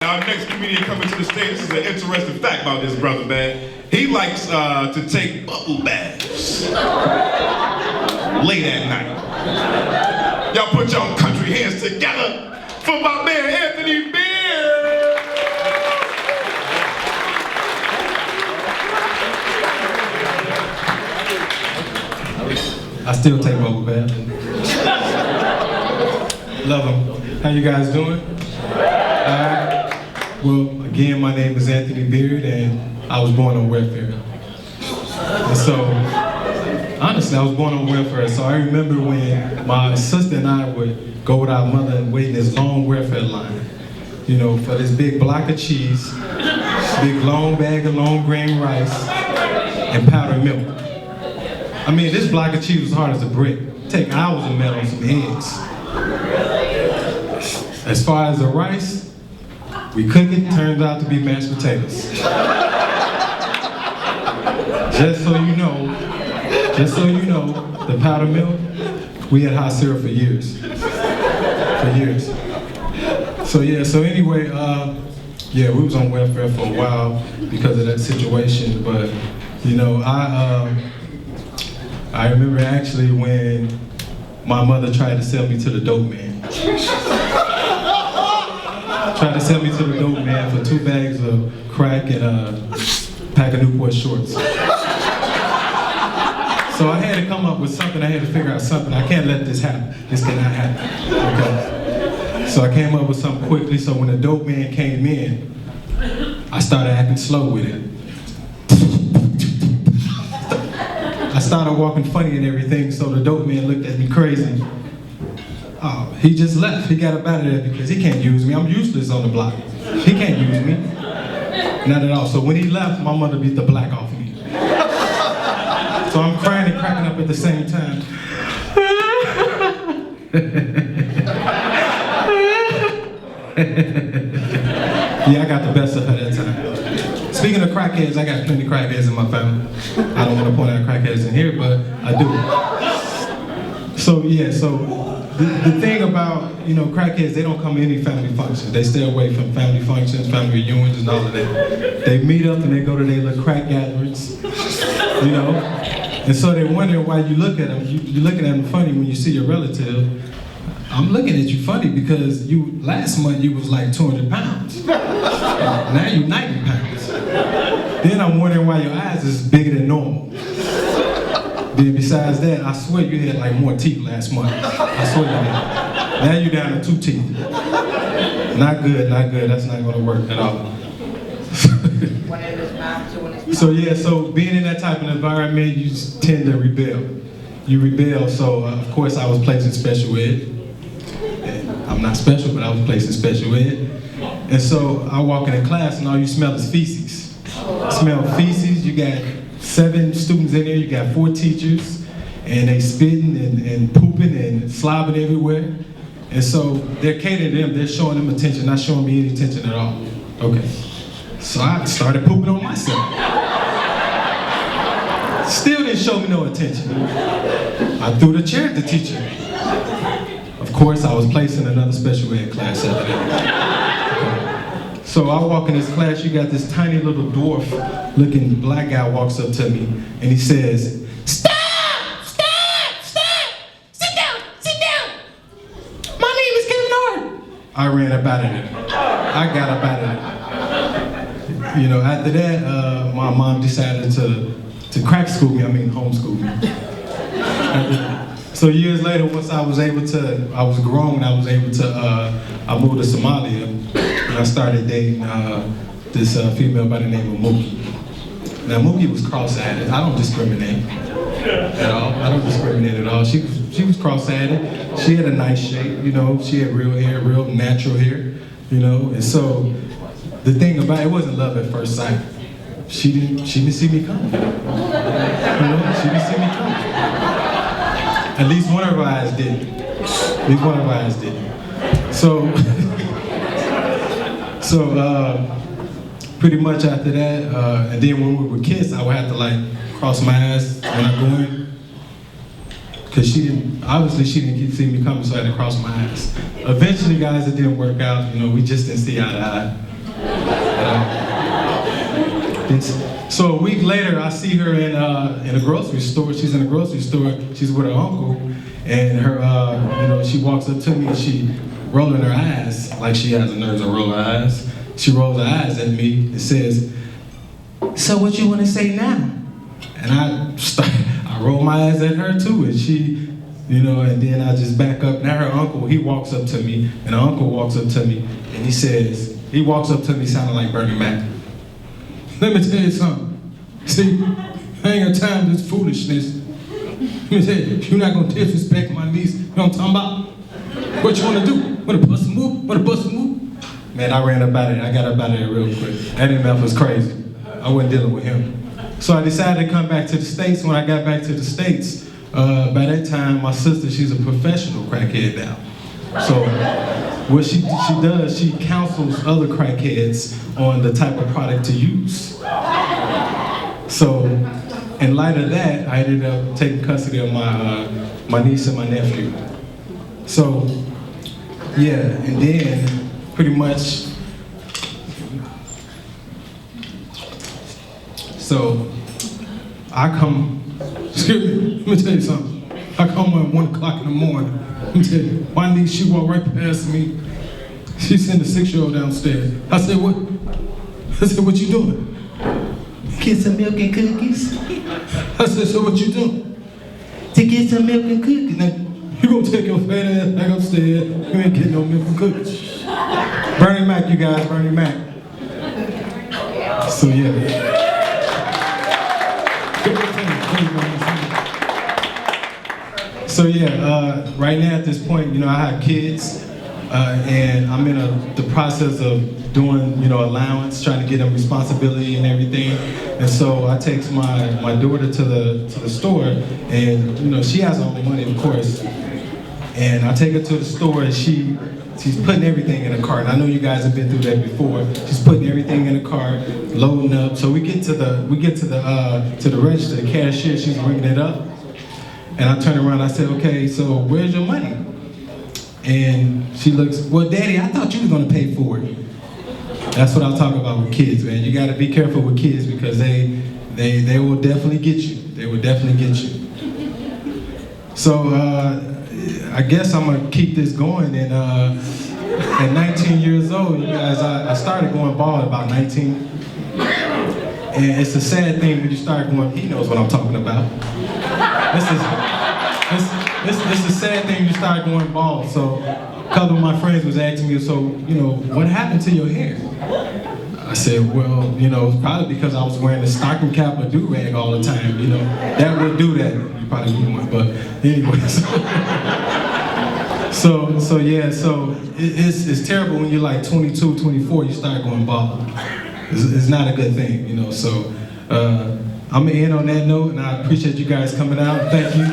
Our next comedian coming to the stage, this is an interesting fact about this brother, man. He likes to take bubble baths late at night. Y'all put y'all country hands together for my man Anthony Beard. I still take bubble baths. Love them. How you guys doing? Well, again, my name is Anthony Beard, and I was born on welfare. And so, honestly, I was born on welfare. So I remember when my sister and I would go with our mother and wait in this long welfare line, you know, for this big block of cheese, big long bag of long grain rice, and powdered milk. I mean, this block of cheese was hard as a brick. Take hours to melt on some eggs. As far as the rice, we cook it, turns out to be mashed potatoes. Just so you know, the powdered milk, we had hot syrup for years. So anyway, yeah, we was on welfare for a while because of that situation, but you know, I remember actually when my mother tried to sell me to the dope man. Tried to sell me to the dope man for 2 bags of crack and a pack of Newport shorts. So I had to come up with something, I had to figure out something. I can't let this happen. This cannot happen, okay? So I came up with something quickly, so when the dope man came in, I started acting slow with it. I started walking funny and everything, so the dope man looked at me crazy. Oh, he just left. He got up out of there because he can't use me. I'm useless on the block. He can't use me. Not at all. So when he left, my mother beat the black off me. So I'm crying and cracking up at the same time. Yeah, I got the best of her that time. Speaking of crackheads, I got plenty of crackheads in my family. I don't want to point out crackheads in here, but I do. So yeah, the thing about, you know, crackheads, they don't come to any family functions. They stay away from family functions, family reunions, and all of that. They meet up and they go to their little crack gatherings, you know? And so they're wondering why you look at them. You're looking at them funny when you see your relative. I'm looking at you funny because last month you was like 200 pounds. Now you're 90 pounds. Then I'm wondering why your eyes is bigger than normal. Then besides that, I swear you had like more teeth last month. I swear you did. Now you're down to 2 teeth. Not good, not good. That's not gonna work at all. So yeah, so being in that type of environment, you just tend to rebel. You rebel, so of course I was placed in special ed. I'm not special, but I was placed in special ed. And so I walk in class and all you smell is feces. Smell feces, you got 7 students in there, you got 4 teachers, and they spitting and pooping and slobbing everywhere. And so they're catering to them, they're showing them attention, not showing me any attention at all. Okay. So I started pooping on myself. Still didn't show me no attention. I threw the chair at the teacher. Of course, I was placed in another special ed class after that. Okay. So I walk in this class, you got this tiny little dwarf looking black guy walks up to me and he says, "Stop! Stop! Stop! Sit down! Sit down! My name is Kevin Hart." I ran up out of there. I got up out of there. You know, after that, my mom decided to crack school me, homeschool me. So years later, once I was grown, I moved to Somalia and I started dating this female by the name of Mookie. Now Mookie was cross-eyed. I don't discriminate at all. I don't discriminate at all. She was cross-eyed. She had a nice shape, you know. She had real hair, real natural hair, you know. And so the thing about it wasn't love at first sight. She didn't see me coming. You know, she didn't see me coming. At least one of her eyes did. At least one of her eyes did. So, pretty much after that, and then when we were kids, I would have to like cross my eyes when I go in. Because she didn't see me coming, so I had to cross my eyes. Eventually, guys, it didn't work out. You know, we just didn't see eye to eye. So a week later, I see her in a grocery store. She's in a grocery store. She's with her uncle, and her, she walks up to me and she rolling her eyes like she has the nerves to roll her eyes. She rolls her eyes at me and says, "So what you want to say now?" And I roll my eyes at her too, and she, and then I just back up. Now her uncle, he walks up to me, and her uncle walks up to me, and he walks up to me sounding like Bernie Mac. "Let me tell you something. See, I ain't got time for this foolishness. Let me tell you, you're not gonna disrespect my niece. You know what I'm talking about? What you wanna do? Wanna bust a move? Wanna bust a move?" Man, I ran up out of there. I got up out of there real quick. That MF was crazy. I wasn't dealing with him. So I decided to come back to the States. When I got back to the States, by that time, my sister, she's a professional crackhead now. So what she does, she counsels other crackheads on the type of product to use. So in light of that, I ended up taking custody of my niece and my nephew. So yeah, and then pretty much, so I come, excuse me, let me tell you something. I come at 1 o'clock in the morning. Let me tell you, my niece, she walked right past me. She sent a 6-year-old downstairs. I said, "What?" I said, "What you doing?" "Get some milk and cookies." I said, "So what you doing?" "To get some milk and cookies." Now, you gonna take your fat ass back upstairs. You ain't getting no milk and cookies. Bernie Mac, you guys, Bernie Mac. So yeah. So yeah, right now at this point, I have kids, and I'm in the process of doing, allowance, trying to get them responsibility and everything. And so I take my daughter to the store, and she has her own money, of course. And I take her to the store, and she's putting everything in a cart. And I know you guys have been through that before. She's putting everything in a cart, loading up. So we get to the register, the cashier. She's ringing it up. And I turn around, I said, "Okay, so where's your money?" And she looks, "Well, Daddy, I thought you were gonna pay for it." That's what I'm talking about with kids, man. You gotta be careful with kids because they will definitely get you. They will definitely get you. So I guess I'm gonna keep this going. And at 19 years old, you guys, I started going bald at about 19. And it's a sad thing when you start going, he knows what I'm talking about. This is a sad thing you start going bald. So a couple of my friends was asking me, "So, what happened to your hair?" I said, "Well, it's probably because I was wearing a stocking cap or do-rag all the time, That would do that." You probably wouldn't, but anyways. So yeah, so it's terrible when you're like 22, 24, you start going bald. It's not a good thing, So I'm gonna end on that note, and I appreciate you guys coming out. Thank you.